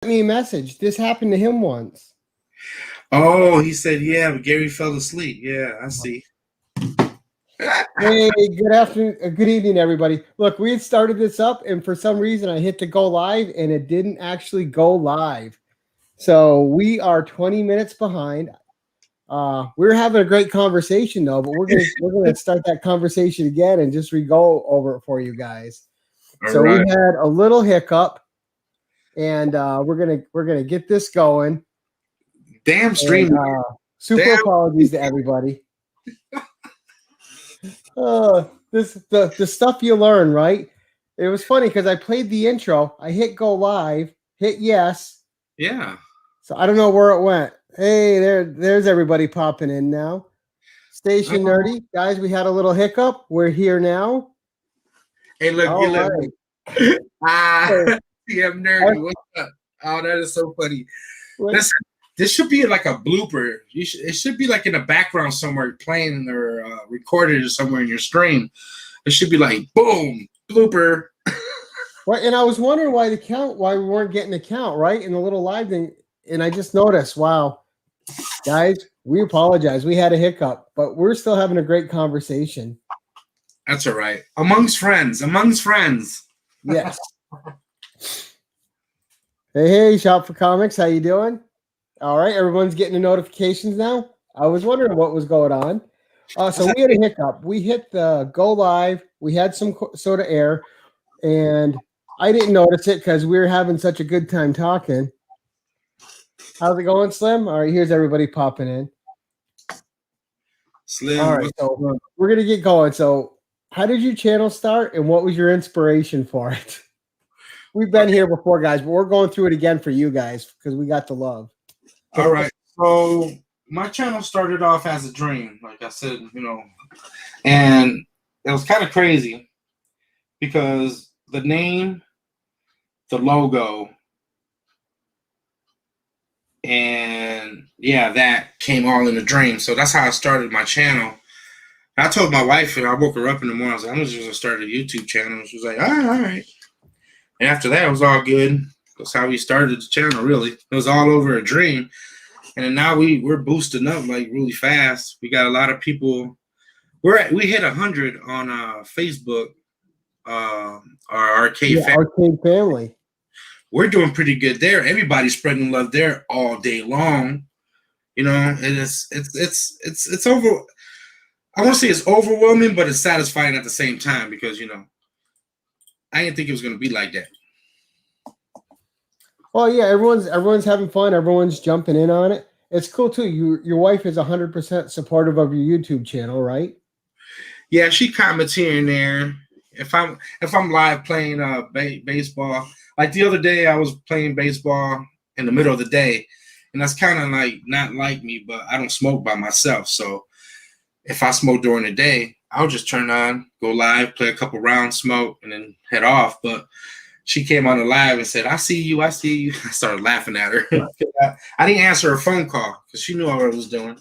me a message. This happened to him once. Oh, he said, yeah, but Gary fell asleep. Yeah, I see. Hey, good afternoon, good evening, everybody. Look, we had started this up, and for some reason, I hit the go live, and it didn't actually go live. So we are 20 minutes behind. We're having a great conversation though, but we're gonna start that conversation again and just re-go over it for you guys. All So right. we had a little hiccup, and we're gonna get this going. Damn And stream. super Damn. apologies to everybody. The stuff you learn, right? It was funny because I played the intro, I hit go live, hit yes. Yeah. So I don't know where it went. Hey, there's everybody popping in now. Station Nerdy, guys, we had a little hiccup. We're here now. Hey, look, All you look. right. TM Nerdy. What's up? Oh, that is so funny. Listen, this should be like a blooper. It should be like in the background somewhere playing or recorded or somewhere in your stream. It should be like, boom, blooper. Well, and I was wondering why we weren't getting the count, right? In the little live thing. And I just noticed, wow, guys, we apologize. We had a hiccup, but we're still having a great conversation. That's all right. Amongst friends. Yes. Hey, Shop for Comics. How you doing? All right. Everyone's getting the notifications now. I was wondering what was going on. So we had a hiccup. We hit the go live. We had some sort of error, and I didn't notice it because we were having such a good time talking. How's it going, Slim? All right, here's everybody popping in. Slim. All right, so we're gonna get going. So, how did your channel start, and what was your inspiration for it? We've been here before, guys, but we're going through it again for you guys because we got the love. All right. So my channel started off as a dream, like I said, and it was kind of crazy because the name, the logo, and yeah, that came all in a dream. So that's how I started my channel. And I told my wife, and I woke her up in the morning, I was like, I'm just going to start a YouTube channel. And she was like, all right. And after that, it was all good. That's how we started the channel, really. It was all over a dream. And then now we're boosting up like really fast. We got a lot of people. We hit 100 on Facebook, our arcade family. We're doing pretty good there. Everybody's spreading love there all day long. And it's over. I want to say it's overwhelming, but it's satisfying at the same time because I didn't think it was going to be like that. Well, yeah, everyone's having fun. Everyone's jumping in on it. It's cool too. Your wife is 100% supportive of your YouTube channel, right? Yeah, she comments here and there. If I'm live playing baseball, like the other day, I was playing baseball in the middle of the day, and that's kind of like not like me, but I don't smoke by myself. So if I smoke during the day, I'll just turn on, go live, play a couple rounds, smoke, and then head off. But she came on the live and said, I see you. I started laughing at her. I didn't answer her phone call because she knew what I was doing.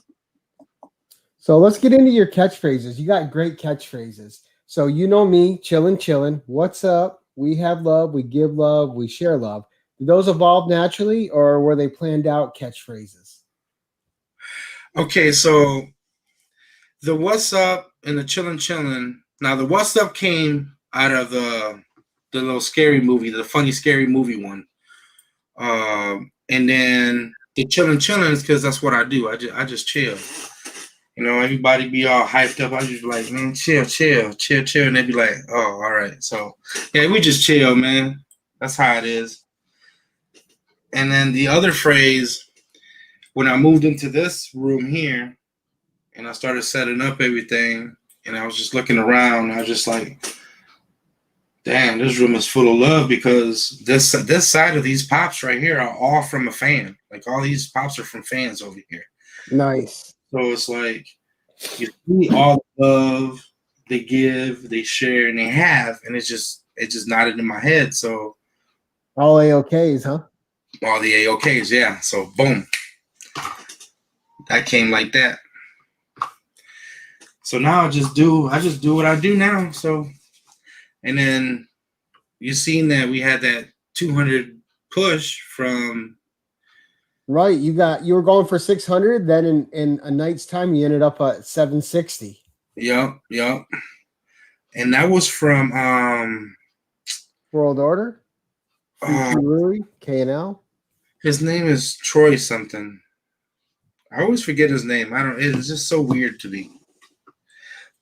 So let's get into your catchphrases. You got great catchphrases. So you know me, chillin'. What's up? We have love. We give love. We share love. Did those evolve naturally, or were they planned out catchphrases? Okay, so the what's up and the chillin'. Now the what's up came out of the little scary movie, the funny scary movie one. And then the chillin' is because that's what I do. I just chill. Everybody be all hyped up. I just be like, man, chill. And they be like, oh, all right. So, yeah, we just chill, man. That's how it is. And then the other phrase, when I moved into this room here and I started setting up everything and I was just looking around, I was just like, damn, this room is full of love because this side of these pops right here are all from a fan. Like all these pops are from fans over here. Nice. So it's like you see all the love they give, they share, and they have, and it just nodded in my head. So all AOKs, huh? All the AOKs, yeah. So boom, that came like that. So now I just do what I do now. So, and then you seen that we had that 200 push from. Right. You were going for 600. Then in a night's time, you ended up at 760. Yep. And that was from World Order. uh, K&L. his name is Troy something. I always forget his name. It's just so weird to me.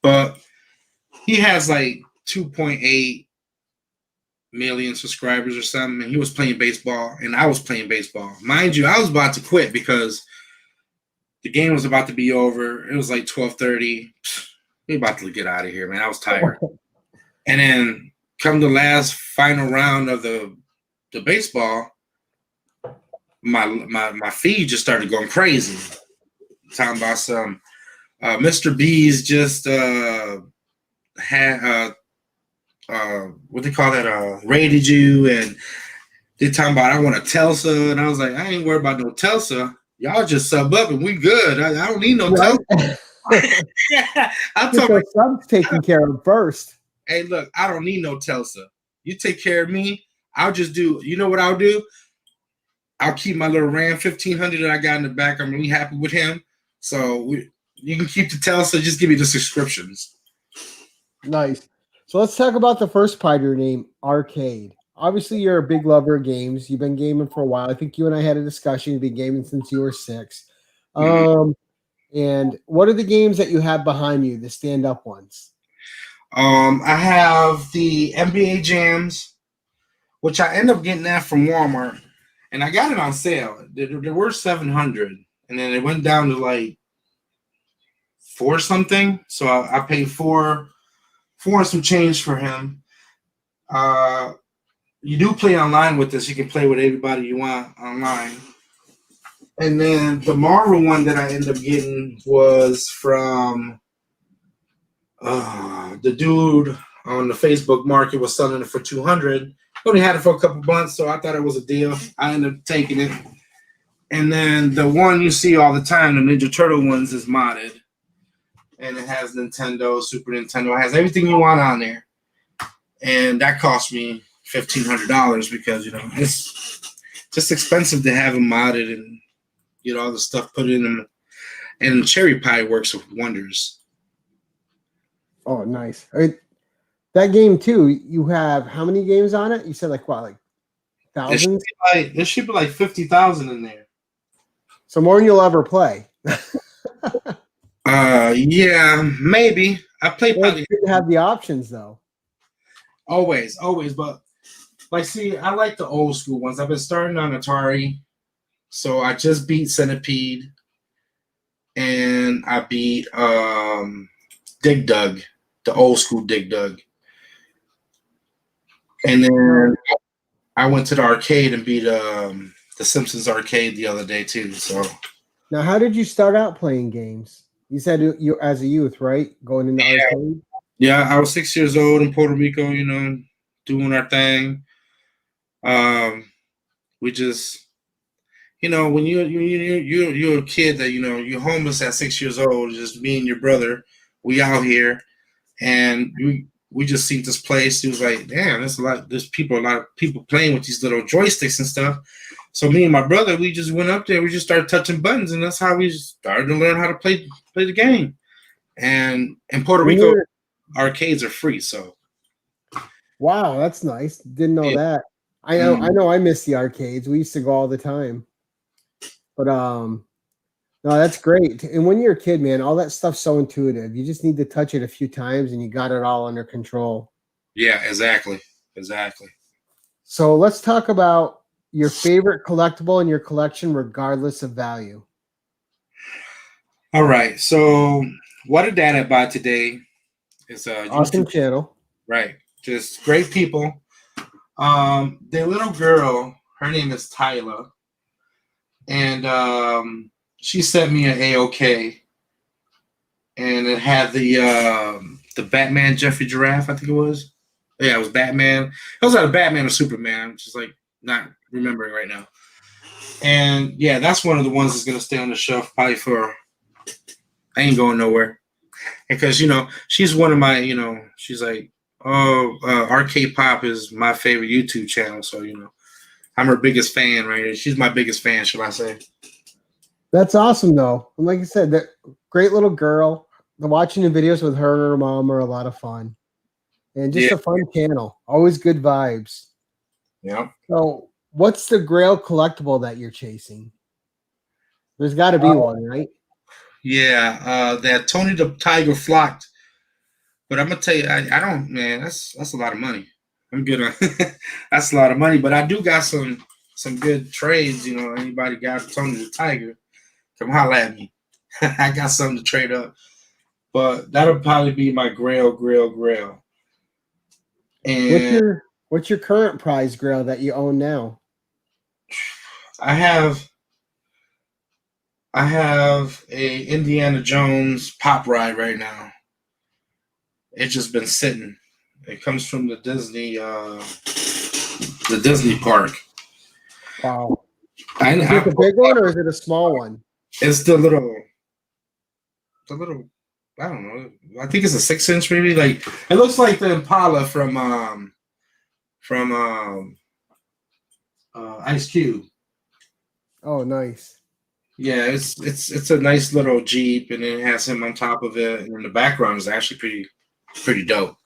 But he has like 2.8 million subscribers or something, and he was playing baseball, and I was playing baseball. Mind you, I was about to quit because the game was about to be over. It was like 12:30. We about to get out of here, man. I was tired. And then come the last final round of the baseball, my feed just started going crazy. Talking about some Mr. B's just had what they call that, rated you, and they're talking about I want a Telsa, and I was like, I ain't worried about no Telsa. Y'all just sub up and we good. I don't need no Telsa. Yeah, I'm talking subs taken care of first. Hey, look, I don't need no Telsa. You take care of me. I'll just do. You know what I'll do? I'll keep my little Ram 1500 that I got in the back. I'm really happy with him. So you can keep the Telsa. Just give me the subscriptions. Nice. So let's talk about the first part of your name, Arcade. Obviously, you're a big lover of games. You've been gaming for a while. I think you and I had a discussion. You've been gaming since you were 6. And what are the games that you have behind you, the stand-up ones? I have the NBA Jams, which I end up getting that from Walmart, and I got it on sale. There were 700, and then it went down to like 4 something. So I paid 4 and some change for him. You do play online with this. You can play with everybody you want online. And then the Marvel one that I ended up getting was from the dude on the Facebook market was selling it for 200. Only had it for a couple months, so I thought it was a deal. I ended up taking it. And then the one you see all the time, the Ninja Turtle ones, is modded. And it has Nintendo, Super Nintendo. It has everything you want on there. And that cost me $1,500 because, it's just expensive to have them modded and get all the stuff put in them. And Cherry Pie works with wonders. Oh, nice. That game, too, you have how many games on it? You said like thousands? There should be like 50,000 in there. So more than you'll ever play. Yeah, maybe. I play probably. You have the options, though. Always. But, see, I like the old school ones. I've been starting on Atari. So I just beat Centipede. And I beat Dig Dug, the old school Dig Dug. And then I went to the arcade and beat the Simpsons arcade the other day too. So now, how did you start out playing games? You said you as a youth, right? Going into arcade. Yeah, I was 6 years old in Puerto Rico. Doing our thing. We just, when you're a kid that you're homeless at 6 years old, just me and your brother, we out here, and we just seen this place. It was like, damn, there's a lot of people playing with these little joysticks and stuff. So me and my brother, we just went up there. We just started touching buttons, and that's how we started to learn how to play the game. And in Puerto Rico, arcades are free. So, wow, that's nice. Didn't know that. I know. I miss the arcades. We used to go all the time. But no, that's great. And when you're a kid, man, all that stuff's so intuitive. You just need to touch it a few times, and you got it all under control. Yeah, exactly. So let's talk about your favorite collectible in your collection, regardless of value. All right. So what did Dad buy today? Is a awesome channel. Right. Just great people. Their little girl, her name is Tyler. And she sent me an AOK, and it had the Batman Jeffrey Giraffe, I think it was. Yeah, it was Batman. It was either Batman or Superman. I'm just like not remembering right now. And yeah, that's one of the ones that's gonna stay on the shelf probably for. I ain't going nowhere, because she's one of my she's like, Arcade Pop is my favorite YouTube channel, so I'm her biggest fan, right? She's my biggest fan, should I say? That's awesome, though. And like I said, that great little girl. The watching the videos with her and her mom are a lot of fun, and just Yeah, a fun channel. Always good vibes. yeah. So, what's the Grail collectible that you're chasing? There's got to be Uh, one, right? yeah, that Tony the Tiger flocked. But I'm gonna tell you, I don't, man. That's a lot of money. I'm good on that's a lot of money. But I do got some good trades. You know, anybody got Tony the Tiger, come holla at me. I got something to trade up. But that'll probably be my grail. And What's your current prize Grail that you own now? I have a Indiana Jones pop ride right now. It's just been sitting. It comes from the Disney park. Wow. Is it the big one or is it a small one? It's the little. I don't know. I think it's a 6-inch, maybe. Like it looks like the Impala from Ice Cube. Oh, nice. Yeah, it's a nice little Jeep, and then it has him on top of it, and then the background is actually pretty dope.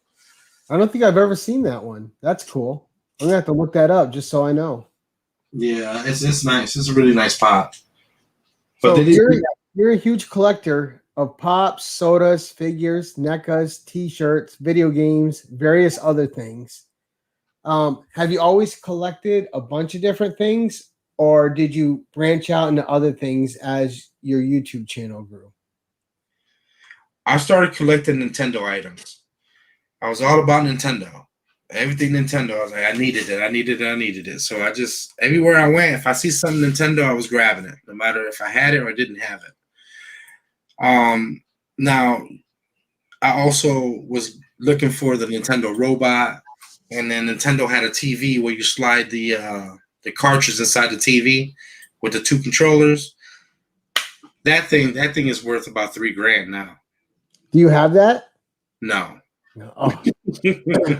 I don't think I've ever seen that one. That's cool. I'm gonna have to look that up just so I know. Yeah, it's nice. It's a really nice pop. But so you're a huge collector of pops, sodas, figures, NECAs, T-shirts, video games, various other things. Have you always collected a bunch of different things, or did you branch out into other things as your YouTube channel grew? I started collecting Nintendo items. I was all about Nintendo. Everything Nintendo. I was like, I needed it. So I just, everywhere I went, if I see something Nintendo, I was grabbing it, no matter if I had it or didn't have it. Now, I also was looking for the Nintendo robot, and then Nintendo had a TV where you slide the cartridge inside the TV with the 2 controllers. That thing is worth about $3,000 now. Do you have that? No. Oh.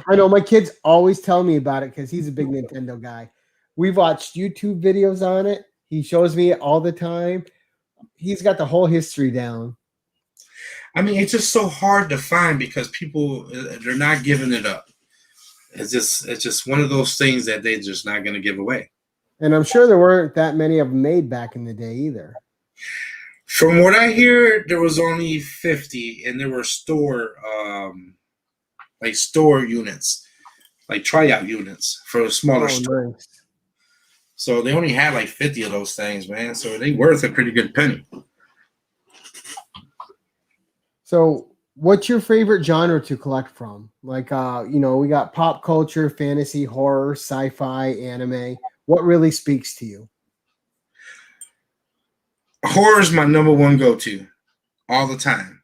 I know my kids always tell me about it because he's a big Nintendo guy. We've watched YouTube videos on it. He shows me it all the time. He's got the whole history down. I mean, it's just so hard to find because people, they're not giving it up. It's just one of those things that they're just not going to give away. And I'm sure there weren't that many of them made back in the day either. From what I hear, there was only 50, and there were store units, like tryout units for a smaller store. Nice. So they only had like 50 of those things, man. So they worth a pretty good penny. So what's your favorite genre to collect from? Like, we got pop culture, fantasy, horror, sci-fi, anime. What really speaks to you? Horror is my number one go-to all the time.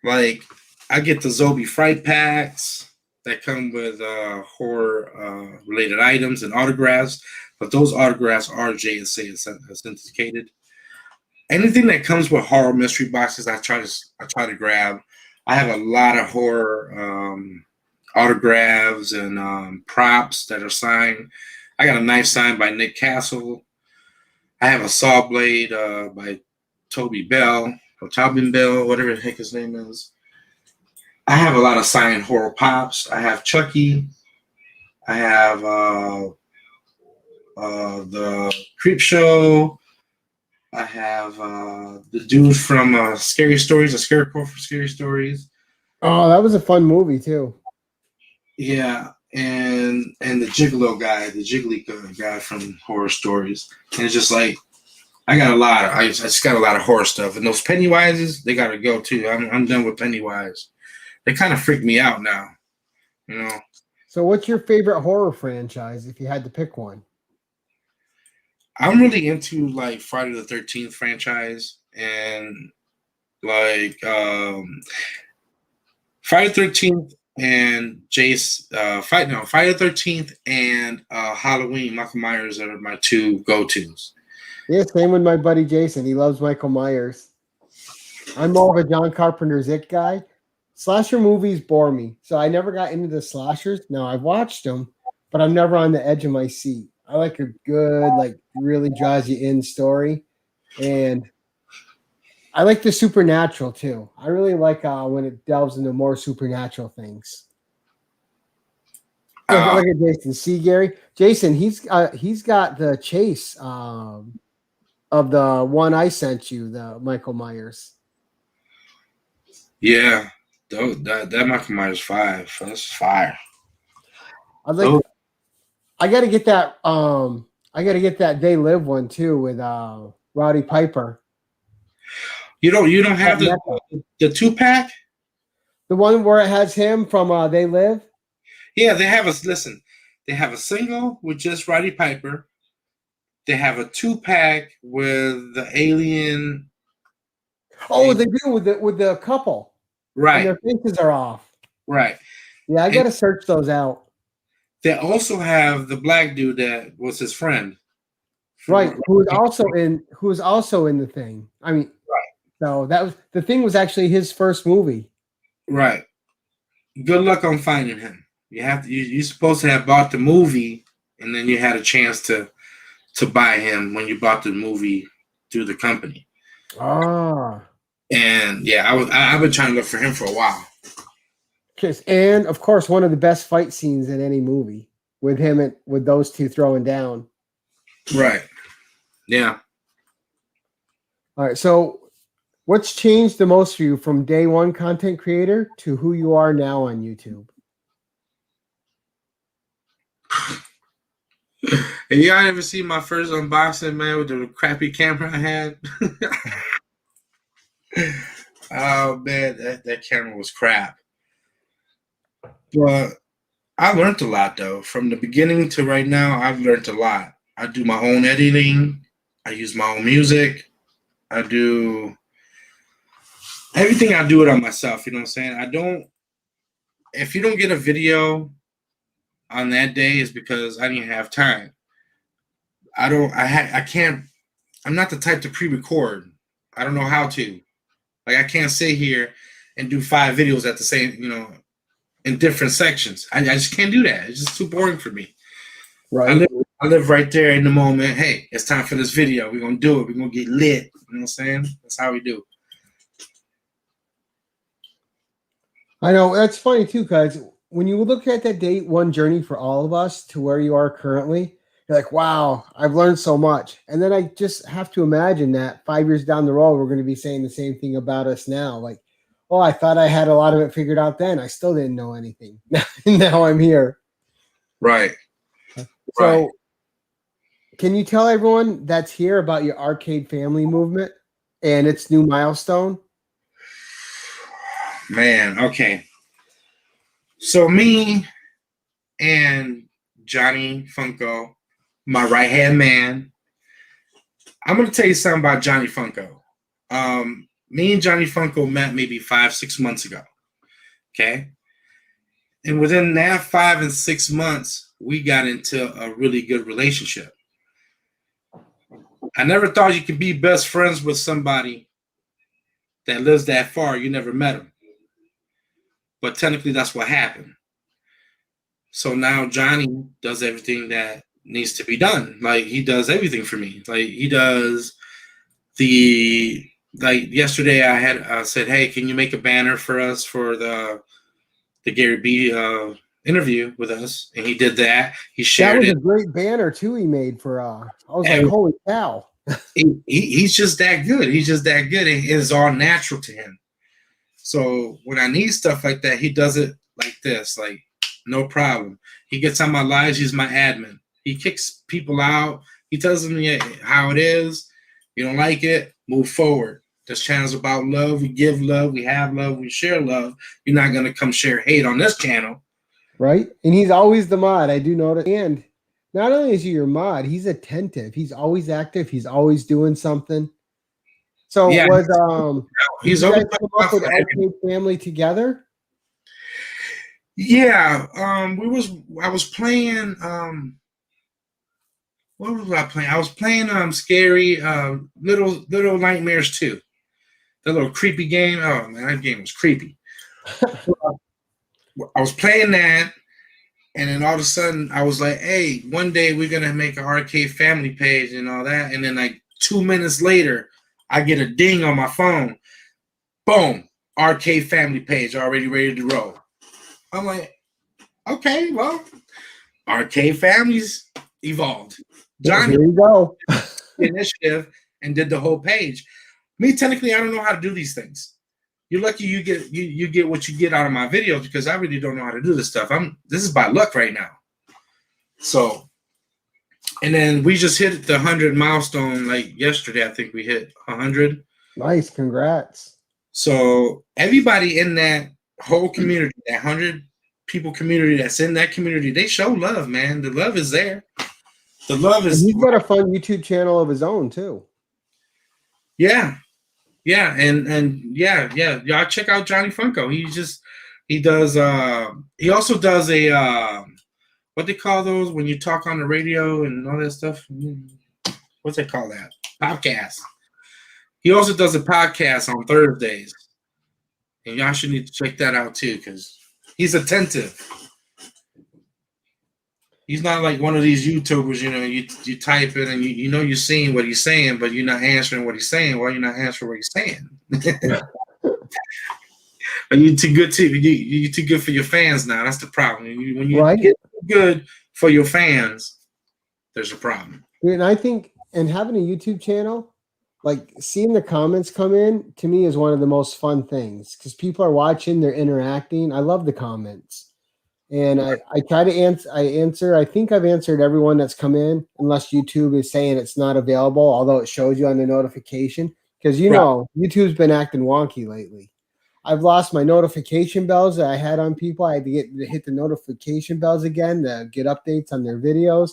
Like, I get the Zombie Fright packs that come with horror related items and autographs, but those autographs are JSA authenticated. Anything that comes with horror mystery boxes, I try to grab. I have a lot of horror autographs and props that are signed. I got a knife signed by Nick Castle. I have a saw blade by Tobin Bell, whatever the heck his name is. I have a lot of signed horror pops. I have Chucky. I have the Creep Show. I have the dude from Scary Stories, the Scarecrow from Scary Stories. Oh, that was a fun movie too. Yeah, and the Gigolo guy, the Jiggly guy from Horror Stories. And it's just like I just got a lot of horror stuff. And those Pennywises, they gotta go too. I'm done with Pennywise. They kind of freak me out now, you know. So what's your favorite horror franchise if you had to pick one? I'm really into like Friday the 13th franchise and like Friday the 13th and Friday the 13th and Halloween. Michael Myers are my 2 go-tos. Yeah, same with my buddy Jason. He loves Michael Myers. I'm more of a John Carpenter's It guy. Slasher movies bore me, so I never got into the slashers. Now, I've watched them, but I'm never on the edge of my seat. I like a good, like really draws you in story, and I like the supernatural too. I really like when it delves into more supernatural things. Look at Jason. See, Gary, Jason, he's got the chase of the one I sent you, the Michael Myers. Yeah, that Michael Myers 5. That's fire. I like. I got to get that. I got to get that They Live one too with Roddy Piper. You don't have the 2-pack? The one where it has him from They Live? Yeah, they have they have a single with just Roddy Piper. They have a 2-pack with the alien. Oh, they do with the couple. Right. And their faces are off. Right. Yeah, I got to search those out. They also have the black dude that was his friend. Right, who was also in the thing. I mean, right. So the thing was actually his first movie. Right. Good luck on finding him. You're supposed to have bought the movie, and then you had a chance to buy him when you bought the movie through the company. Ah. And yeah, I've been trying to look for him for a while. And of course, one of the best fight scenes in any movie with him and with those two throwing down. Right. Yeah. All right. So, what's changed the most for you from day one content creator to who you are now on YouTube? And y'all ever see my first unboxing, man, with the crappy camera I had? Oh man, that camera was crap. But I learned a lot though. From the beginning to right now, I've learned a lot. I do my own editing. I use my own music. I do everything. I do it on myself. You know what I'm saying? If you don't get a video on that day, it's because I didn't have time. I can't. I'm not the type to pre-record. I don't know how to. Like I can't sit here and do 5 videos at the same, in different sections. I just can't do that. It's just too boring for me. Right. I live right there in the moment. Hey, it's time for this video. We're gonna do it. We're gonna get lit. You know what I'm saying? That's how we do. I know that's funny too, because when you look at that day one journey for all of us to where you are currently, you're like, wow, I've learned so much. And then I just have to imagine that 5 years down the road, we're going to be saying the same thing about us now. Like, oh, I thought I had a lot of it figured out then. I still didn't know anything. Now I'm here. Right. So can you tell everyone that's here about your arcade family movement and its new milestone? Man, okay. So me and Johnny Funko, my right-hand man. I'm going to tell you something about Johnny Funko. Me and Johnny Funko met maybe 5-6 months ago. Okay? And within that 5 and 6 months, we got into a really good relationship. I never thought you could be best friends with somebody that lives that far. You never met him. But technically, that's what happened. So now Johnny does everything that needs to be done. Like he does everything for me. Like he does yesterday I said, hey, can you make a banner for us for the Gary B interview with us? And he did that. He shared it. That was a great banner too he made for I was like, holy cow. He's just that good. He's just that good. And it's all natural to him. So when I need stuff like that, he does it like this, like no problem. He gets on my lives. He's my admin. He kicks people out. He tells them how it is. You don't like it, move forward. This channel's about love. We give love. We have love. We share love. You're not going to come share hate on this channel. Right? And he's always the mod. I do notice. And not only is he your mod, he's attentive. He's always active. He's always doing something. So yeah, he's always come up with Arcade Family together? Yeah. I was playing what was I playing? I was playing Scary Little Nightmares 2. That little creepy game. Oh man, that game was creepy. I was playing that, And then all of a sudden, I was like, "Hey, one day we're gonna make an arcade family page and all that." And then like 2 minutes later, I get a ding on my phone. Boom, arcade family page already ready to roll. I'm like, okay, well, arcade families evolved. Johnny Here you go. the initiative and did the whole page. Me, technically, I don't know how to do these things. You're lucky you get what you get out of my videos because I really don't know how to do this stuff. This is by luck right now. So, and then we just hit the 100 milestone like yesterday. I think we hit 100. Nice, congrats. So everybody in that whole community, that 100 people community that's in that community, they show love, man. The love is there. The love And is he's got a fun YouTube channel of his own too. yeah. Yeah, and yeah, y'all check out Johnny Funko. He also does a what they call those when you talk on the radio and all that stuff. What's they call that? Podcast. He also does a podcast on Thursdays. And y'all should need to check that out too, because he's attentive. He's not like one of these YouTubers, you type in and you know you're seeing what he's saying, but you're not answering what he's saying. Why you're not answering what he's saying? You're too good you're too good for your fans now. That's the problem. When you get good for your fans, there's a problem. And I think, and having a YouTube channel, like seeing the comments come in to me is one of the most fun things because people are watching, they're interacting. I love the comments. And I try to answer. I think I've answered everyone that's come in, unless YouTube is saying it's not available, although it shows you on the notification. Because YouTube's been acting wonky lately. I've lost my notification bells that I had on people. I had to hit the notification bells again to get updates on their videos.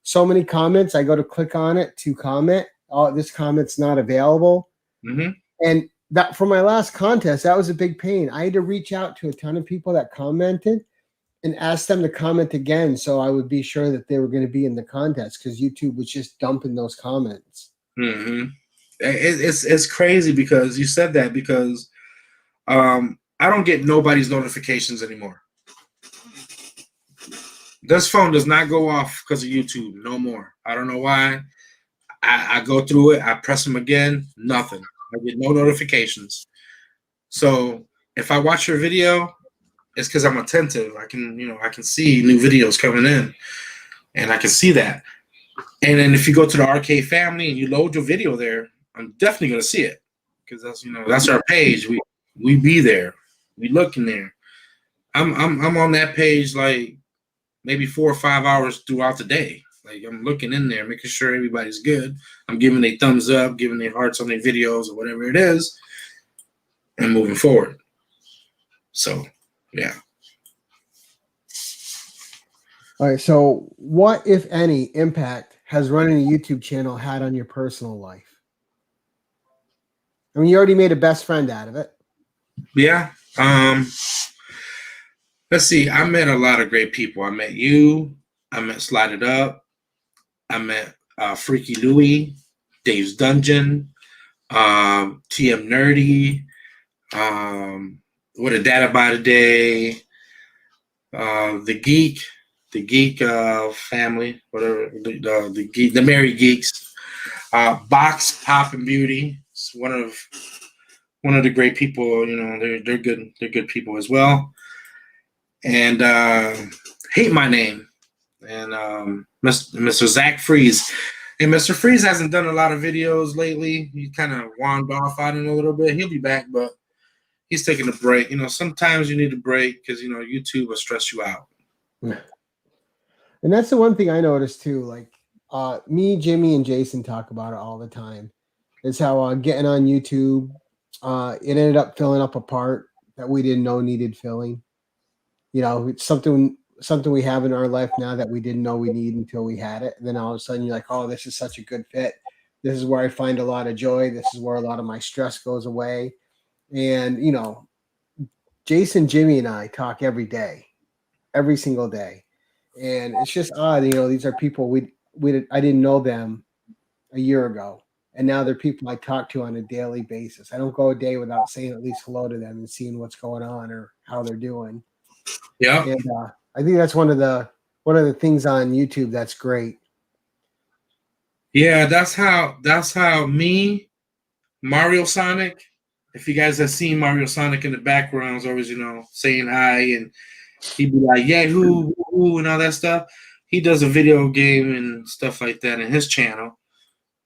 So many comments. I go to click on it to comment. Oh, this comment's not available. Mm-hmm. And that for my last contest, that was a big pain. I had to reach out to a ton of people that commented and ask them to comment again so I would be sure that they were going to be in the contest because YouTube was just dumping those comments. Mm-hmm. It's crazy because you said that because I don't get nobody's notifications anymore. This phone does not go off because of YouTube no more. I don't know why. I go through it. I press them again. Nothing. I get no notifications. So if I watch your video, it's because I'm attentive. I can see new videos coming in, and I can see that. And then if you go to the arcade family and you load your video there, I'm definitely gonna see it because that's our page. We be there. We look in there. I'm on that page like maybe 4 or 5 hours throughout the day. Like I'm looking in there, making sure everybody's good. I'm giving a thumbs up, giving their hearts on their videos or whatever it is, and moving forward. So, yeah. All right. So, what, if any, impact has running a YouTube channel had on your personal life? I mean, you already made a best friend out of it. Yeah. Let's see. I met a lot of great people. I met you. I met Slide It Up. I met Freaky Louie, Dave's Dungeon, TM Nerdy, What a Data by Today, the Geek family, whatever, the Merry Geeks, Box Pop and Beauty. It's one of the great people. They're good people as well. And Hate My Name. And Mr. Zach Freeze. And Mr. Freeze hasn't done a lot of videos lately. He kind of wandered off out in a little bit. He'll be back, but he's taking a break. Sometimes you need a break because, YouTube will stress you out. And that's the one thing I noticed too. Like me, Jimmy, and Jason talk about it all the time. Is how getting on YouTube, it ended up filling up a part that we didn't know needed filling. It's something we have in our life now that we didn't know we need until we had it. And then all of a sudden you're like, oh, this is such a good fit. This is where I find a lot of joy. This is where a lot of my stress goes away. And, Jason, Jimmy, and I talk every day, every single day. And it's just odd, these are people I didn't know them a year ago. And now they're people I talk to on a daily basis. I don't go a day without saying at least hello to them and seeing what's going on or how they're doing. Yeah. And I think that's one of the things on YouTube that's great. Yeah, that's how me, Mario Sonic. If you guys have seen Mario Sonic in the background, always saying hi, and he'd be like, "Yeah, who," and all that stuff. He does a video game and stuff like that in his channel.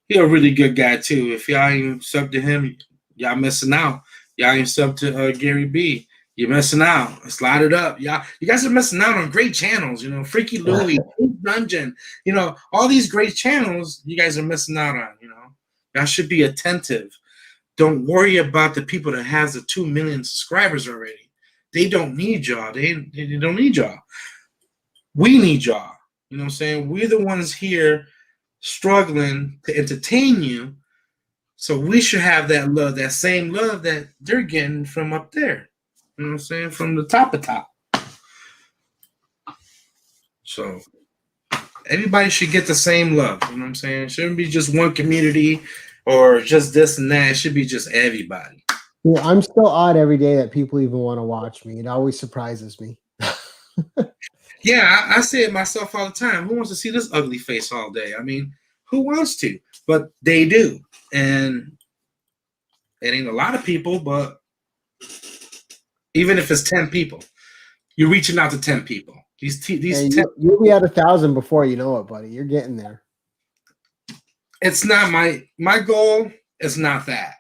He's a really good guy too. If y'all ain't sub to him, y'all missing out. Y'all ain't sub to Gary B. You're missing out. Slide it up. You guys are missing out on great channels. Freaky Louie, Dungeon. All these great channels you guys are missing out on. Y'all should be attentive. Don't worry about the people that has the 2 million subscribers already. They don't need y'all. They don't need y'all. We need y'all. You know what I'm saying? We're the ones here struggling to entertain you. So we should have that love, that same love that they're getting from up there. You know what I'm saying? From the top of top. So everybody should get the same love. You know what I'm saying? It shouldn't be just one community or just this and that. It should be just everybody. Yeah, I'm still odd every day that people even want to watch me. It always surprises me. Yeah, I say it myself all the time. Who wants to see this ugly face all day? I mean, who wants to? But they do. And it ain't a lot of people, but even if it's 10 people, you're reaching out to 10 people. These 10, you'll be at 1,000 before you know it, buddy. You're getting there. It's not my goal is not that.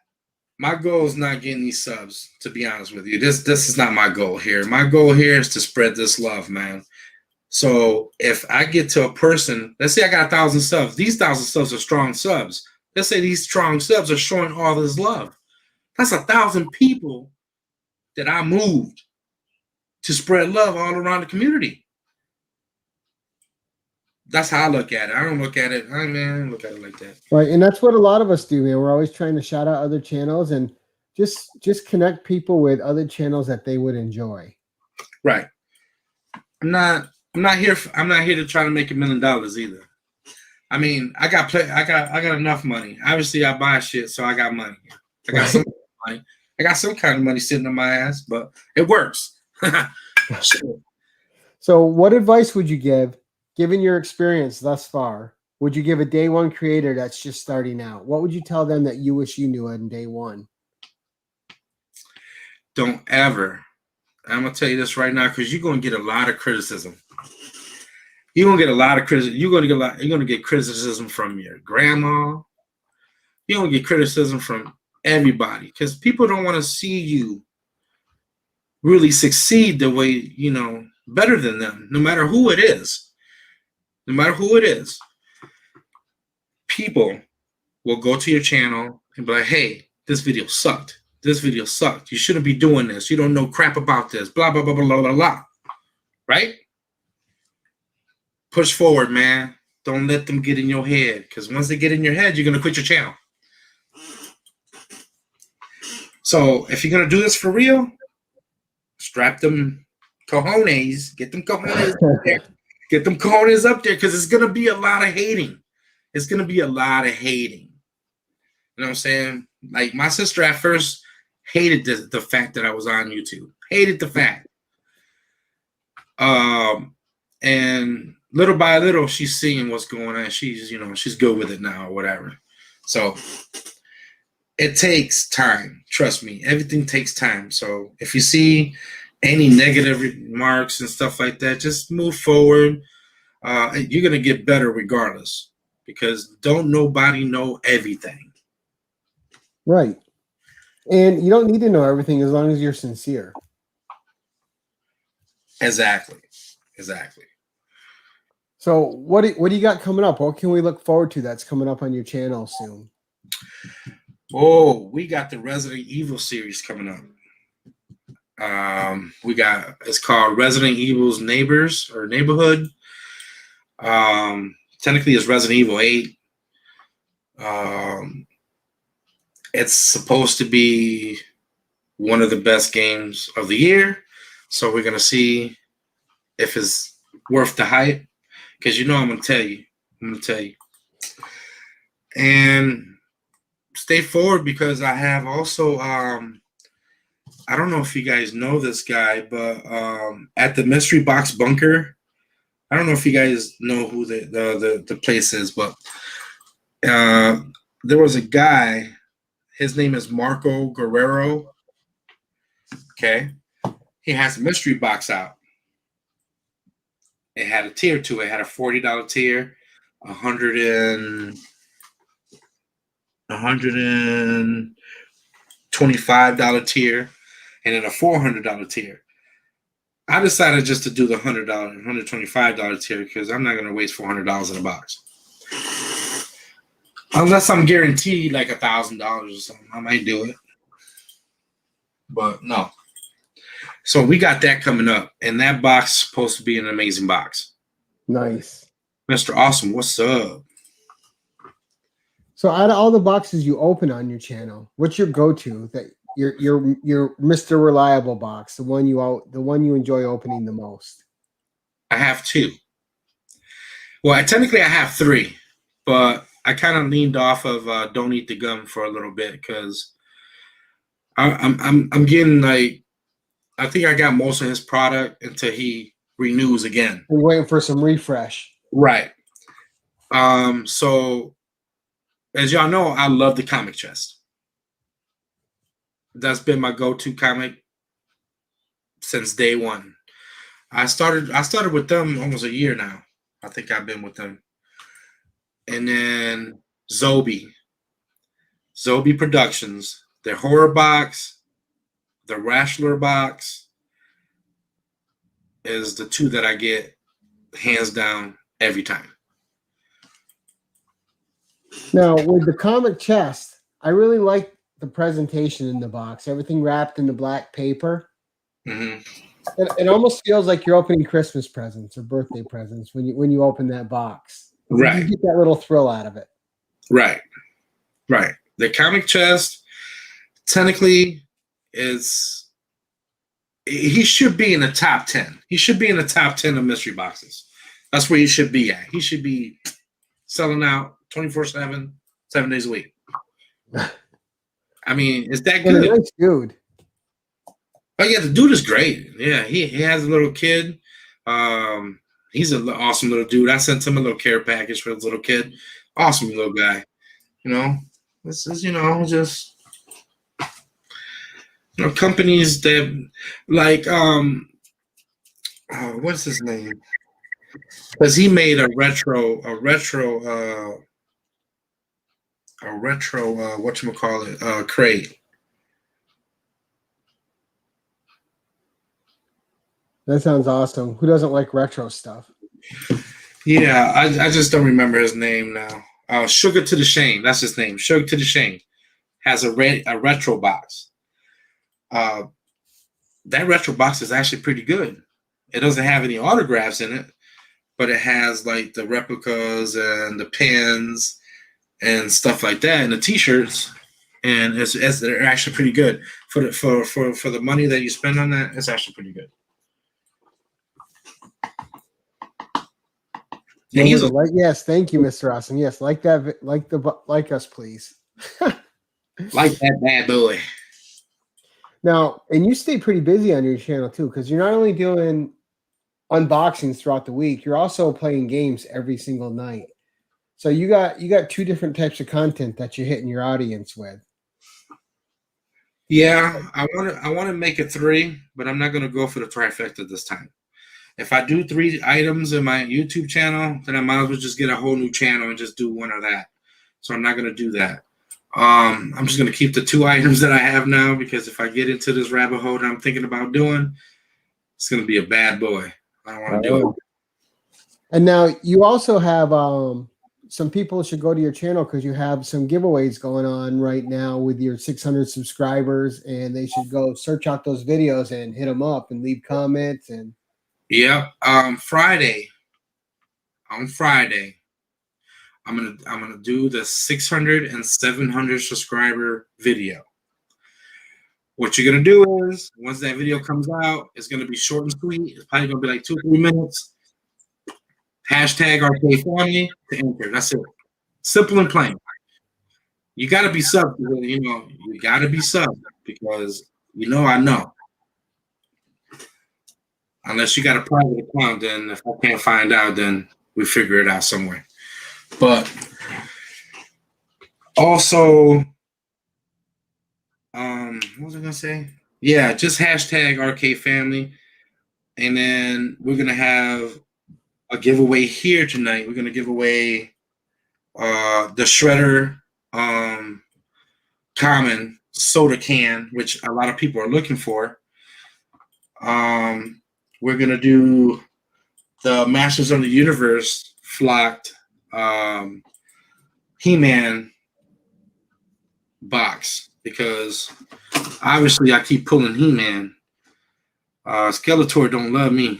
My goal is not getting these subs, to be honest with you. This is not my goal here. My goal here is to spread this love, man. So if I get to a person, let's say I got 1,000 subs. These 1,000 subs are strong subs. Let's say these strong subs are showing all this love. That's 1,000 people that I moved to spread love all around the community. That's how I look at it. I don't look at it. I don't look at it like that. Right, and that's what a lot of us do, man. We're always trying to shout out other channels and just connect people with other channels that they would enjoy. Right. I'm not here to try to make $1 million either. I mean, I got enough money. Obviously, I buy shit, so I got money. I got some money. I got some kind of money sitting on my ass, but it works. So, what advice would you give, given your experience thus far? Would you give a day one creator that's just starting out? What would you tell them that you wish you knew on day one? Don't ever. I'm gonna tell you this right now because you're gonna get a lot of criticism. You're gonna get a lot of criticism. You're gonna get criticism from your grandma. You're gonna get criticism from everybody because people don't want to see you really succeed the way better than them. No matter who it is, people will go to your channel and be like, "Hey, this video sucked. This video sucked. You shouldn't be doing this. You don't know crap about this. Blah blah blah blah blah blah blah." Right? Push forward, man. Don't let them get in your head because once they get in your head, you're gonna quit your channel. So if you're gonna do this for real, strap them cojones, get them cojones up there. Get them cojones up there because it's gonna be a lot of hating. It's gonna be a lot of hating. You know what I'm saying? Like my sister at first hated the fact that I was on YouTube. Hated the fact. And little by little, she's seeing what's going on. She's good with it now or whatever. So it takes time. Trust me. Everything takes time. So if you see any negative remarks and stuff like that, just move forward. You're going to get better regardless because don't nobody know everything. Right. And you don't need to know everything as long as you're sincere. Exactly. So what do you got coming up? What can we look forward to that's coming up on your channel soon? Oh, we got the Resident Evil series coming up. It's called Resident Evil's Neighbors or Neighborhood. Technically it's Resident Evil 8. It's supposed to be one of the best games of the year. So we're going to see if it's worth the hype. Because I'm going to tell you. And stay forward because I have also I don't know if you guys know this guy, but at the Mystery Box Bunker, I don't know if you guys know who the place is, but there was a guy. His name is Marco Guerrero. Okay, he has a mystery box out. It had a tier to it. It had a $40 tier, $125 tier, and then a $400 tier. I decided just to do the $100, $125 tier because I'm not going to waste $400 in a box. Unless I'm guaranteed like $1,000 or something, I might do it. But no. So we got that coming up, and that box is supposed to be an amazing box. Nice. Mr. Awesome, what's up? So out of all the boxes you open on your channel, what's your go-to that your Mr. Reliable box, the one you enjoy opening the most? I have two. Well, technically I have three, but I kind of leaned off of Don't Eat the Gum for a little bit because I'm getting like, I think I got most of his product until he renews again. We're waiting for some refresh. Right. So as y'all know, I love the comic chest. That's been my go-to comic since day one. I started with them almost a year now. I think I've been with them. And then Zobi Productions, their horror box, the Wrestler box is the two that I get hands down every time. Now, with the comic chest, I really like the presentation in the box. Everything wrapped in the black paper. Mm-hmm. It almost feels like you're opening Christmas presents or birthday presents when you open that box. Right. You get that little thrill out of it. Right. The comic chest technically he should be in the top 10. He should be in the top 10 of mystery boxes. That's where he should be at. He should be selling out 24/7, 7 days a week. I mean, it's that good. Nice dude. Oh yeah, the dude is great. Yeah, he has a little kid. He's an awesome little dude. I sent him a little care package for his little kid. Awesome little guy. This is just companies that like what's his name? Because he made a retro whatchamacallit, crate. That sounds awesome. Who doesn't like retro stuff? Yeah, I just don't remember his name now. Sugar to the Shame. That's his name. Sugar to the Shame has a retro box. That retro box is actually pretty good. It doesn't have any autographs in it, but it has like the replicas and the pins and stuff like that, and the T-shirts, and they're actually pretty good for the money that you spend on that. It's actually pretty good. And yes, thank you, Mr. Awesome. Yes, like us, please. Like that bad boy. Now, and you stay pretty busy on your channel too, because you're not only doing unboxings throughout the week, you're also playing games every single night. So you got two different types of content that you're hitting your audience with. Yeah, I want to make it 3, but I'm not going to go for the trifecta this time. If I do 3 items in my YouTube channel, then I might as well just get a whole new channel and just do one of that. So I'm not going to do that. I'm just going to keep the 2 items that I have now, because if I get into this rabbit hole that I'm thinking about doing, it's going to be a bad boy. I don't want to do it. And now you also have some people should go to your channel because you have some giveaways going on right now with your 600 subscribers, and they should go search out those videos and hit them up and leave comments. And yeah, on Friday, I'm gonna do the 600 and 700 subscriber video. What you're gonna do is, once that video comes out, it's gonna be short and sweet. It's probably gonna be like 2 or 3 minutes. Hashtag #RK40 to enter. That's it. Simple and plain. You gotta be subbed. You gotta be subbed because You know, I know. Unless you got a private account, then if I can't find out, then we figure it out somewhere. But also, what was I gonna say? Yeah, just hashtag Arcade Family, and then we're gonna have a giveaway here tonight. We're gonna give away the Shredder common soda can, which a lot of people are looking for. We're gonna do the Masters of the Universe flocked He-Man box because obviously I keep pulling He-Man. Skeletor don't love me.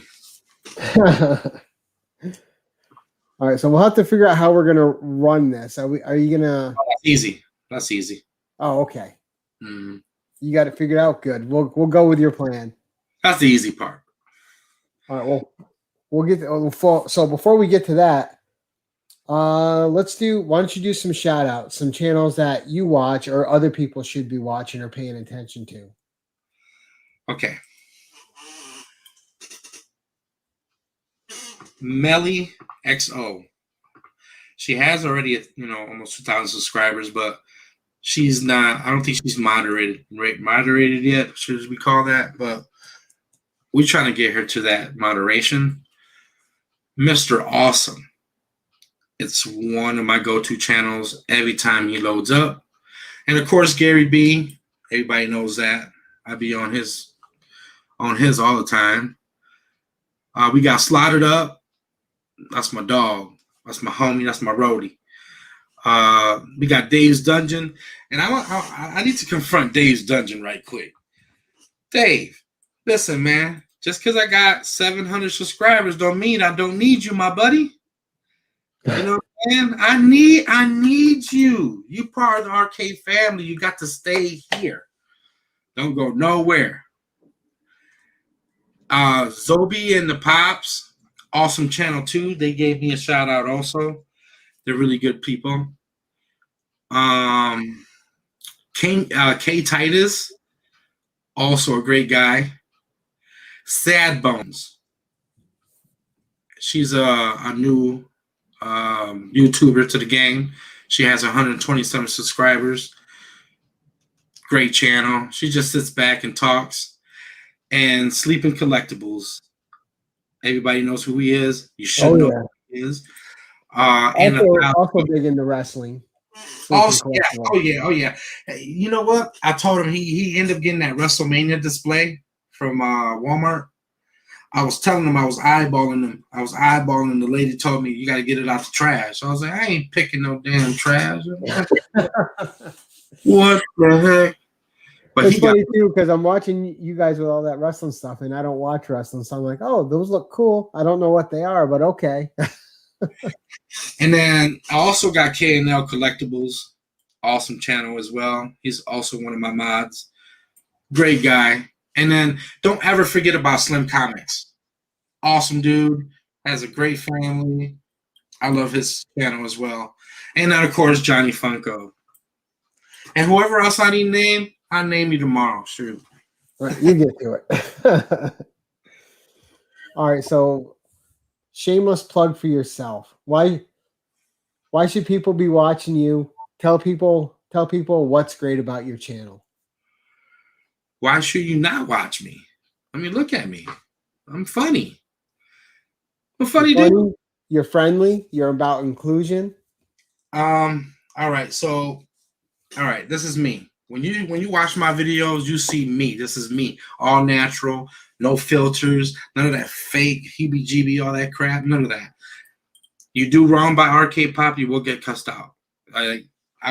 All right, so we'll have to figure out how we're gonna run this. Are you gonna? Oh, that's easy. That's easy. Oh, okay. Mm. You got it figured out. Good. We'll go with your plan. That's the easy part. All right. Well, we'll get so before we get to that, let's do. Why don't you do some shout outs, some channels that you watch or other people should be watching or paying attention to. Okay. Melly XO. She has already, almost 2,000 subscribers, but she's not. I don't think she's moderated yet. Should we call that? But we're trying to get her to that moderation. Mr. Awesome. It's one of my go-to channels every time he loads up, and of course Gary B. Everybody knows that. I be on his all the time. We got Slotted Up. That's my dog. That's my homie. That's my roadie. We got Dave's Dungeon, and I need to confront Dave's Dungeon right quick. Dave, listen, man. Just because I got 700 subscribers don't mean I don't need you, my buddy. You know what I'm saying? I need you. You part of the Arcade family. You got to stay here. Don't go nowhere. Zobi and the Pops, awesome channel too. They gave me a shout out also. They're really good people. K Titus, also a great guy. Sad Bones. She's a new YouTuber to the game. She has 127 subscribers. Great channel. She just sits back and talks. And Sleeping Collectibles. Everybody knows who he is. You should know who he is. Also big into wrestling. Also, yeah. Oh yeah. Hey, you know what? I told him he ended up getting that WrestleMania display from Walmart. I was telling him I was eyeballing them. I was eyeballing. The lady told me you got to get it out the trash. I was like, I ain't picking no damn trash. What the heck? But it's funny too because I'm watching you guys with all that wrestling stuff, and I don't watch wrestling, so I'm like, oh, those look cool. I don't know what they are, but okay. And then I also got K&L Collectibles, awesome channel as well. He's also one of my mods. Great guy. And then don't ever forget about Slim Comics. Awesome dude. Has a great family. I love his channel as well. And then, of course, Johnny Funko. And whoever else I need to name, I'll name you tomorrow. Sure. Right, you get to it. All right, so shameless plug for yourself. Why should people be watching you? Tell people what's great about your channel. Why should you not watch me? I mean, look at me. I'm funny. I'm funny, dude. You're friendly. You're about inclusion. All right. So, all right. This is me. When you watch my videos, you see me. This is me. All natural. No filters. None of that fake heebie-jeebie, all that crap. None of that. You do wrong by Arcade Pop, you will get cussed out. I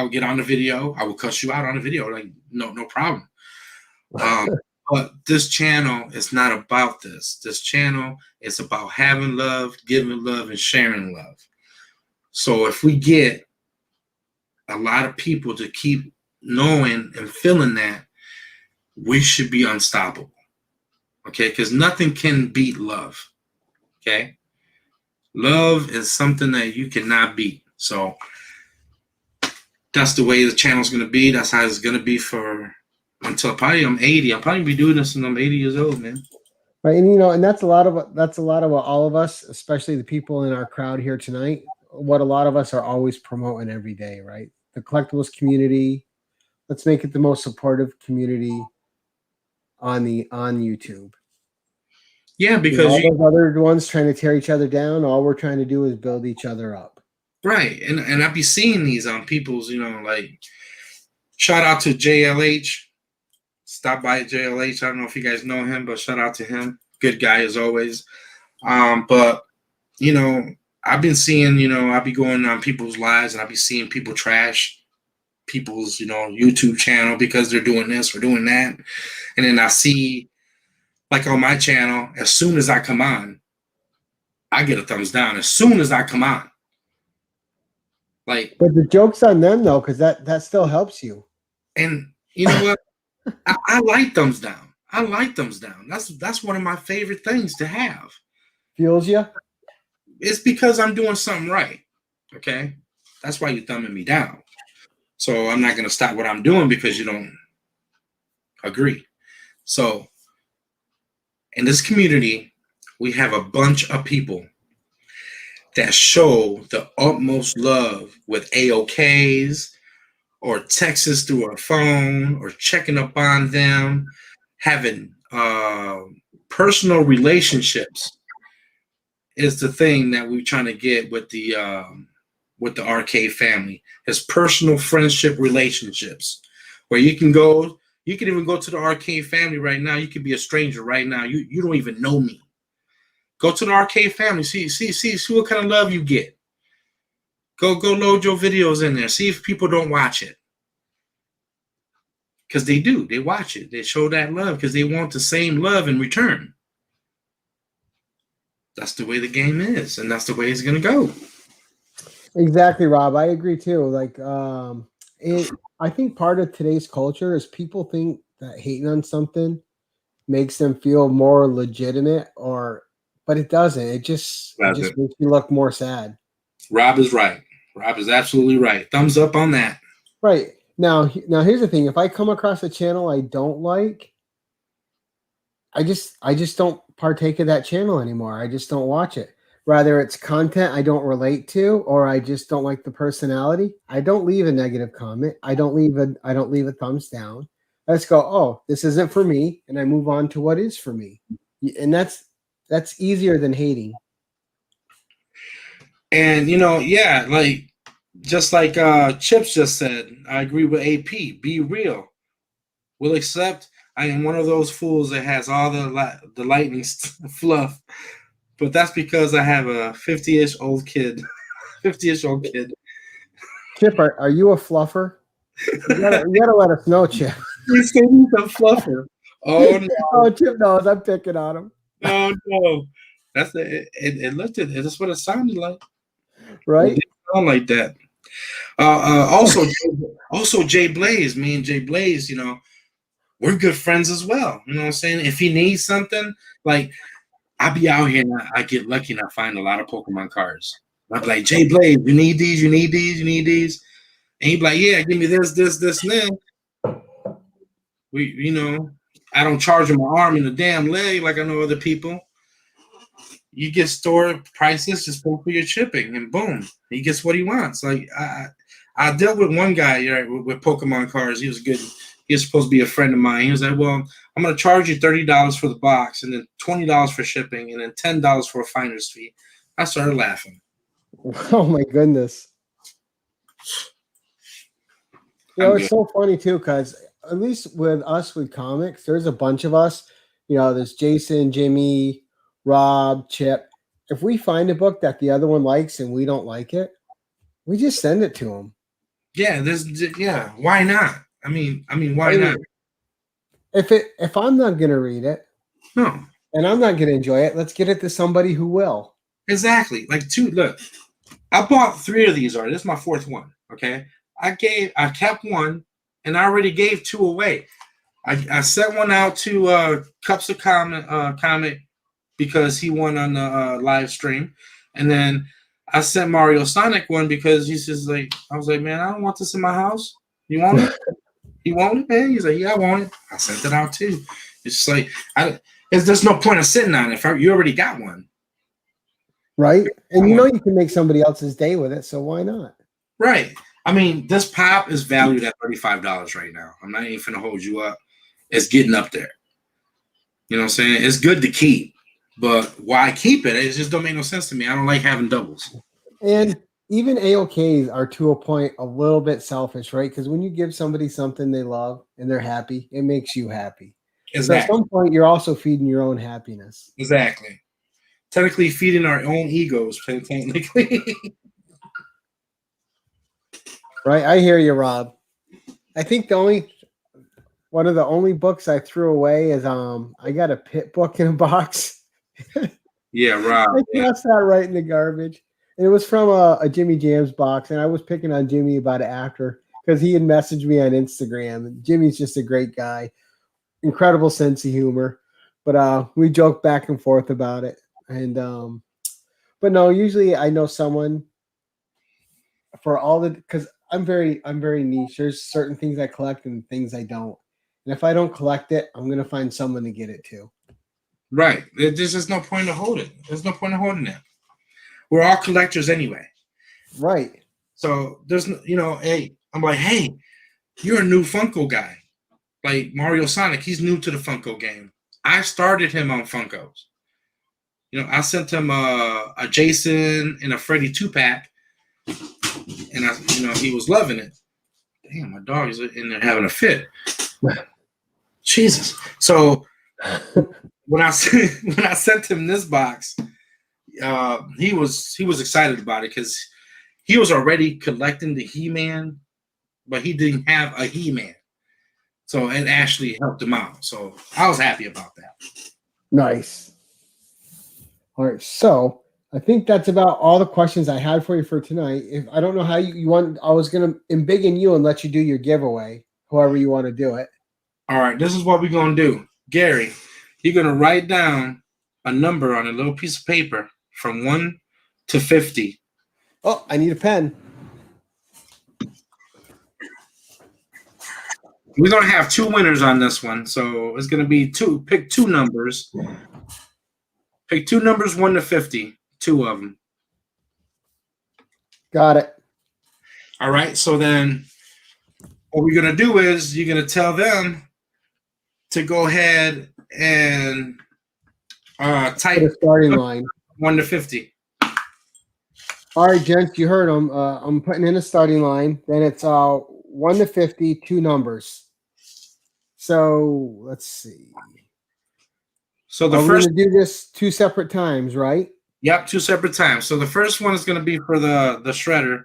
will get on the video. I will cuss you out on the video. Like, no problem. But this channel is not about this. This channel is about having love, giving love, and sharing love. So if we get a lot of people to keep knowing and feeling that, we should be unstoppable. Okay? Because nothing can beat love. Okay? Love is something that you cannot beat. So that's the way the channel's going to be. That's how it's going to be for until probably I'm 80. I'll probably be doing this when I'm 80 years old, man. Right, and and that's a lot of what all of us, especially the people in our crowd here tonight, what a lot of us are always promoting every day, right? The collectibles community. Let's make it the most supportive community on YouTube. Yeah, because all those other ones trying to tear each other down, all we're trying to do is build each other up. right, and I be seeing these on people's, like shout out to JLH. Stop by JLH. I don't know if you guys know him, but shout out to him. Good guy as always. But I've been seeing, I be going on people's lives and I be seeing people trash people's, YouTube channel because they're doing this or doing that. And then I see, like on my channel, as soon as I come on, I get a thumbs down. As soon as I come on. Like, but the joke's on them though, because that still helps you. And you know what? I like thumbs down. I like thumbs down. That's one of my favorite things to have. Fuels you? It's because I'm doing something right. Okay? That's why you're thumbing me down. So I'm not going to stop what I'm doing because you don't agree. So in this community, we have a bunch of people that show the utmost love with AOKs or texts us through our phone or checking up on them, having personal relationships is the thing that we're trying to get with the arcade family. Is personal friendship relationships where you can even go to the arcade family right now. You could be a stranger right now. You don't even know me. Go to the arcade family. See what kind of love you get. Go load your videos in there. See if people don't watch it. Because they do. They watch it. They show that love because they want the same love in return. That's the way the game is, and that's the way it's going to go. Exactly, Rob. I agree too. Like, I think part of today's culture is people think that hating on something makes them feel more legitimate, but it doesn't. It just makes you look more sad. Rob is right. Rob is absolutely right. Thumbs up on that. Right. Now here's the thing. If I come across a channel I don't like, I just don't partake of that channel anymore. I just don't watch it. Rather it's content I don't relate to, or I just don't like the personality. I don't leave a negative comment. I don't leave a thumbs down. I just go, oh, this isn't for me, and I move on to what is for me. And that's easier than hating. And like just like Chips just said, I agree with AP. Be real. We'll accept. I am one of those fools that has all the lightning fluff, but that's because I have a 50-ish old kid. 50-ish old kid. Chip, are you a fluffer? You gotta let us know, Chip. He's saying he's a fluffer. Oh no! Oh, Chip knows I'm picking on him. Oh no! That's it. Looked at it. That's what it sounded like. Right? It didn't sound like that. Also, Jay Blaze. Me and Jay Blaze, we're good friends as well. You know what I'm saying? If he needs something, like I'll be out here and I get lucky and I find a lot of Pokemon cards. I'll be like, Jay Blaze, you need these, you need these, you need these. And he'd be like, yeah, give me this, and then. I don't charge him my arm and a damn leg like I know other people. You get store prices, just pay for your shipping, and boom, he gets what he wants. Like I dealt with one guy with Pokemon cards. He was good. He was supposed to be a friend of mine. He was like, well, I'm going to charge you $30 for the box, and then $20 for shipping, and then $10 for a finder's fee. I started laughing. Oh my goodness. It's so funny too, because at least with us with comics, there's a bunch of us. There's Jason, Jimmy, Rob, Chip. If we find a book that the other one likes and we don't like it, we just send it to them. Yeah, why not? I mean, why not? If I'm not gonna read it, no, and I'm not gonna enjoy it, let's get it to somebody who will. Exactly. Look, I bought 3 of these already. This is my 4th one. Okay, I kept one, and I already gave 2 away. I sent one out to Cups of Comic because he won on the live stream, and then I sent Mario Sonic one because he's just like, I was like, man, I don't want this in my house. You want it? He wanted it, man. He's like, yeah, I want it. I sent it out too. It's just like there's no point of sitting on it if you already got one. Right. And you know you can make somebody else's day with it, so why not? Right. I mean, this pop is valued at $35 right now. I'm not even finna hold you up. It's getting up there. You know what I'm saying? It's good to keep, but why keep it? It just don't make no sense to me. I don't like having doubles. And even AOKs are to a point a little bit selfish, right? Because when you give somebody something they love and they're happy, it makes you happy. Exactly. So at some point, you're also feeding your own happiness. Exactly. Technically feeding our own egos, technically. Right, I hear you, Rob. I think one of the only books I threw away is I got a Pit book in a box. Yeah, Rob. I tossed that right in the garbage. And it was from a Jimmy Jams box, and I was picking on Jimmy about it after because he had messaged me on Instagram. And Jimmy's just a great guy, incredible sense of humor. But we joke back and forth about it. And but no, usually I know someone for all the because I'm very niche. There's certain things I collect and things I don't. And if I don't collect it, I'm gonna find someone to get it to. Right. There's just no point to hold it. There's no point in holding it. We're all collectors anyway. Right. So there's hey, I'm like, hey, you're a new Funko guy. Like Mario Sonic, he's new to the Funko game. I started him on Funkos. I sent him a Jason and a Freddy 2-pack. And he was loving it. Damn, my dog is in there having a fit. Jesus. So when I sent him this box, he was excited about it because he was already collecting the He-Man, but he didn't have a He-Man. So it actually helped him out. So I was happy about that. Nice. All right, so I think that's about all the questions I had for you for tonight. If I don't know how you want, I was gonna embiggen you and let you do your giveaway, however you want to do it. All right, this is what we're gonna do, Gary. You're gonna write down a number on a little piece of paper from 1 to 50. Oh, I need a pen. We're gonna have 2 winners on this one, so it's gonna be 2. Pick 2 numbers. Pick 2 numbers, 1 to 50. 2 of them. Got it. All right. So then, what we're gonna do is you're gonna tell them to go ahead and type the starting line 1 to 50. All right, gents, you heard them. I'm putting in a starting line. Then it's 1 to 50, 2 numbers. So let's see. So we're going to do this 2 separate times, right? Yep, 2 separate times. So the first one is going to be for the shredder.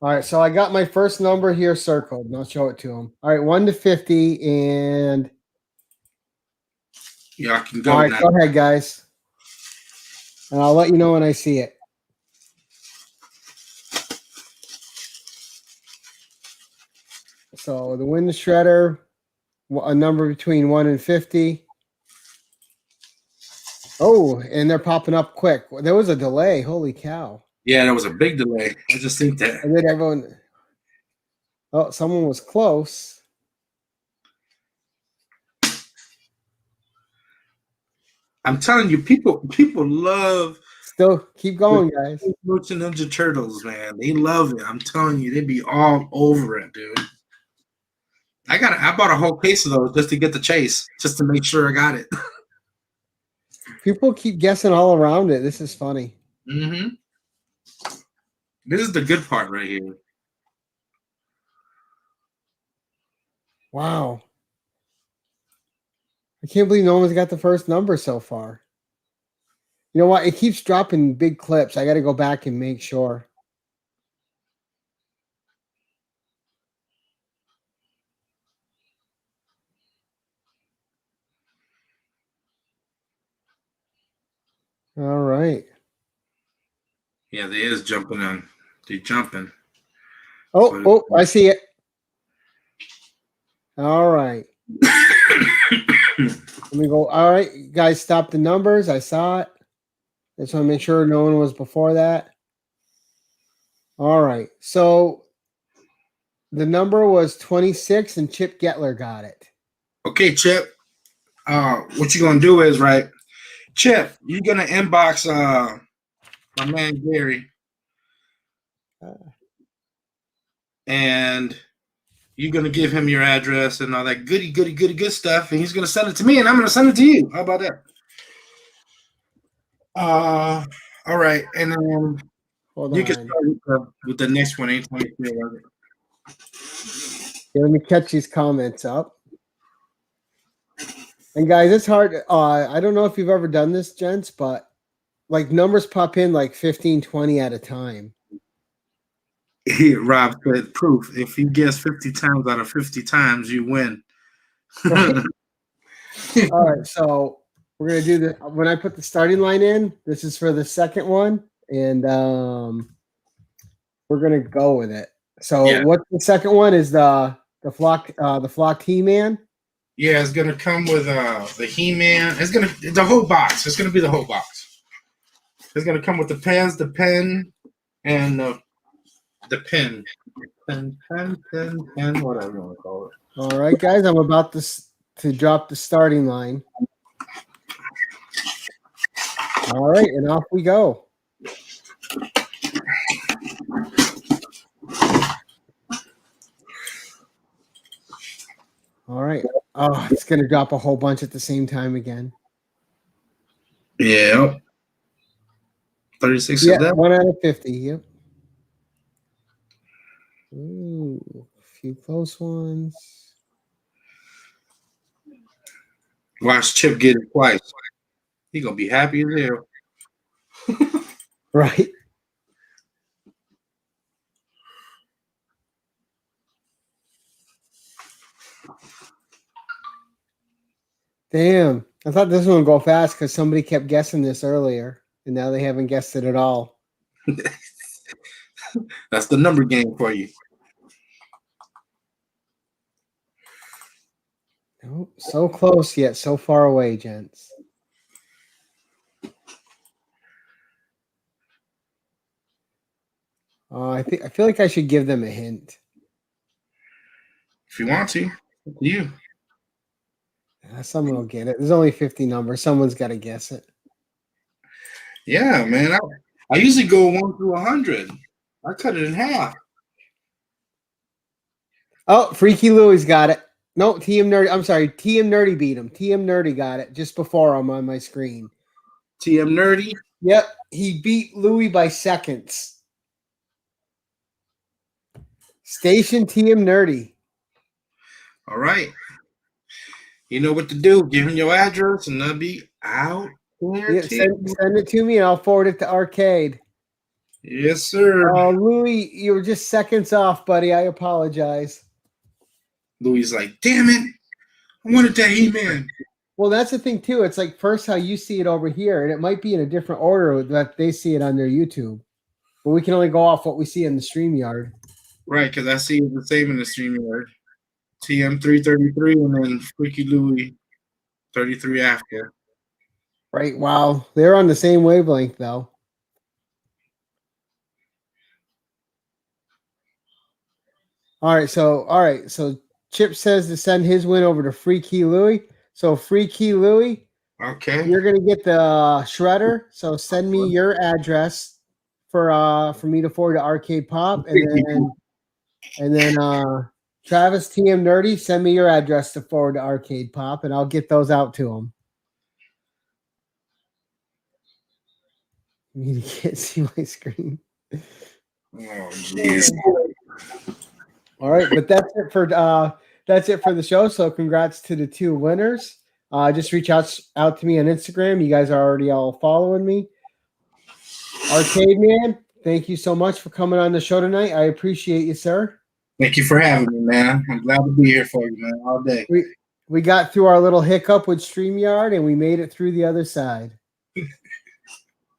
All right, so I got my first number here circled, and I'll show it to them. All right, 1 to 50, and yeah, I can go. All right, now. Go ahead, guys, and I'll let you know when I see it. So the Win the Shredder, a number between 1 and 50. Oh, and they're popping up quick. There was a delay. Holy cow. Yeah, there was a big delay. I just think that. And then everyone. Oh, someone was close. I'm telling you, people love. Still keep going, guys. Mutant Ninja Turtles, man. They love it. I'm telling you, they'd be all over it, dude. I bought a whole case of those just to get the chase, just to make sure I got it. People keep guessing all around it. This is funny. Mm-hmm. This is the good part right here. Wow. I can't believe no one's got the first number so far. You know what? It keeps dropping big clips. I got to go back and make sure. All right. Yeah, they is jumping on. They jumping. Oh, I see it. All right. Let me go. All right, you guys, stop the numbers. I saw it. Just want to make sure no one was before that. All right. So The number was 26, and Chip Getler got it. Okay, Chip. What you're gonna do is right, Chip. You're gonna inbox my man Gary, and you're gonna give him your address and all that good stuff, and he's gonna send it to me, and I'm gonna send it to you. How about that? All right, and then Hold you on. can start with the next one. Anytime you feel like it. Yeah, let me catch these comments up. And guys, it's hard. I don't know if you've ever done this, gents, but like numbers pop in like 15, 20 at a time. Rob said proof. If you guess 50 times out of 50 times, you win. Right? All right, so we're gonna do the when I put the starting line in. This is for the second one, and we're gonna go with it. So, Yeah. what's the second one? Is the flocked He-Man? Yeah, it's gonna come with the He-Man. It's the whole box. It's gonna be the whole box. It's gonna come with the pens, the pen, and the pin. Pen, whatever you want to call it. All right, guys, I'm about to drop the starting line. All right, and off we go. All right. Oh, it's going to drop a whole bunch at the same time again. Yeah. 36 Yeah, of that. 1 out of 50. Yep. Ooh, a few close ones. Watch Chip get it twice. He gonna be happy as hell. Right. Damn. I thought this one would go fast because somebody kept guessing this earlier, and now they haven't guessed it at all. That's the number game for you. Nope. So close yet so far away, gents. I feel like I should give them a hint. If you want to, you. Someone will get it. There's only 50 numbers. Someone's got to guess it. Yeah, man. I usually go 1 through 100. I cut it in half. Oh, Freaky Louie's got it. No, TM Nerdy. I'm sorry. TM Nerdy beat him. TM Nerdy got it just before I'm on my screen. TM Nerdy? Yep. He beat Louie by seconds. Station TM Nerdy. All right. You know what to do. Give him your address and they'll be out there. Yeah, send it to me and I'll forward it to Arcade. Yes, sir. Louie, you were just seconds off, buddy. I apologize. Louie's like, damn it. I wanted that He-Man. Well, that's the thing, too. It's like first how you see it over here, and it might be in a different order that they see it on their YouTube. But we can only go off what we see in the StreamYard. Right, because I see the same in the StreamYard. TM 333 and then Freaky Louie 33 after. Right. Wow. They're on the same wavelength, though. All right. So Chip says to send his win over to Freaky Louie. So Freaky Louie, okay, you're gonna get the shredder. So send me your address for me to forward to Arcade Pop, and then Travis TM Nerdy, send me your address to forward to Arcade Pop, and I'll get those out to him. You can't see my screen. Oh, jeez. All right, but that's it for the show. So congrats to the two winners. Just reach out to me on Instagram. You guys are already all following me. Arcade Man, thank you so much for coming on the show tonight. I appreciate you, sir. Thank you for having me, man. I'm glad to be here for you, man, all day. We got through our little hiccup with StreamYard, and we made it through the other side.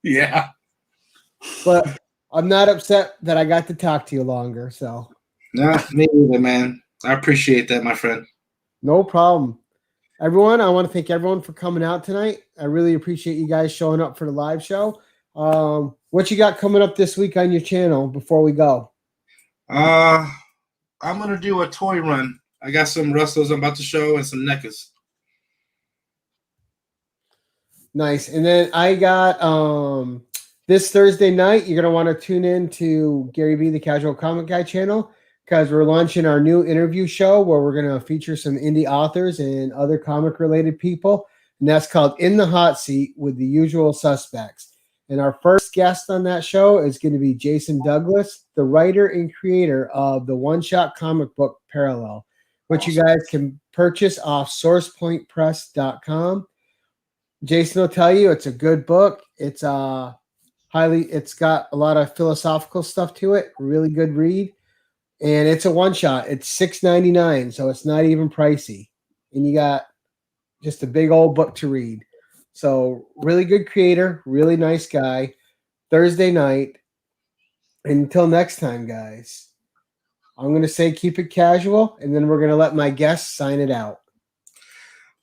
Yeah. But I'm not upset that I got to talk to you longer. So. No, me either, man. I appreciate that, my friend. No problem. Everyone, I want to thank everyone for coming out tonight. I really appreciate you guys showing up for the live show. What you got coming up this week on your channel before we go? I I'm gonna do a toy run. I got some Russells I'm about to show and some NECAs. Nice. And then I got this Thursday night, you're gonna want to tune in to Gary B, the Casual Comic Guy channel, because we're launching our new interview show where we're gonna feature some indie authors and other comic related people. And that's called In the Hot Seat with the Usual Suspects. And our first guest on that show is going to be Jason Douglas, the writer and creator of the one-shot comic book Parallel, which you guys can purchase off sourcepointpress.com. Jason will tell you it's a good book. It's got a lot of philosophical stuff to it. Really good read. And it's a one-shot. It's $6.99, so it's not even pricey. And you got just a big old book to read. So really good creator, really nice guy. Thursday night. Until next time, guys, I'm going to say keep it casual, and then we're going to let my guests sign it out.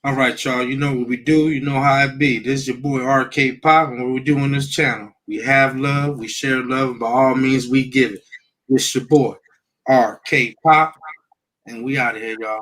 All right, y'all. You know what we do. You know how it be. This is your boy Arcade Pop, and what we do on this channel. We have love. We share love, and by all means, we give it. This your boy Arcade Pop, and we out of here, y'all.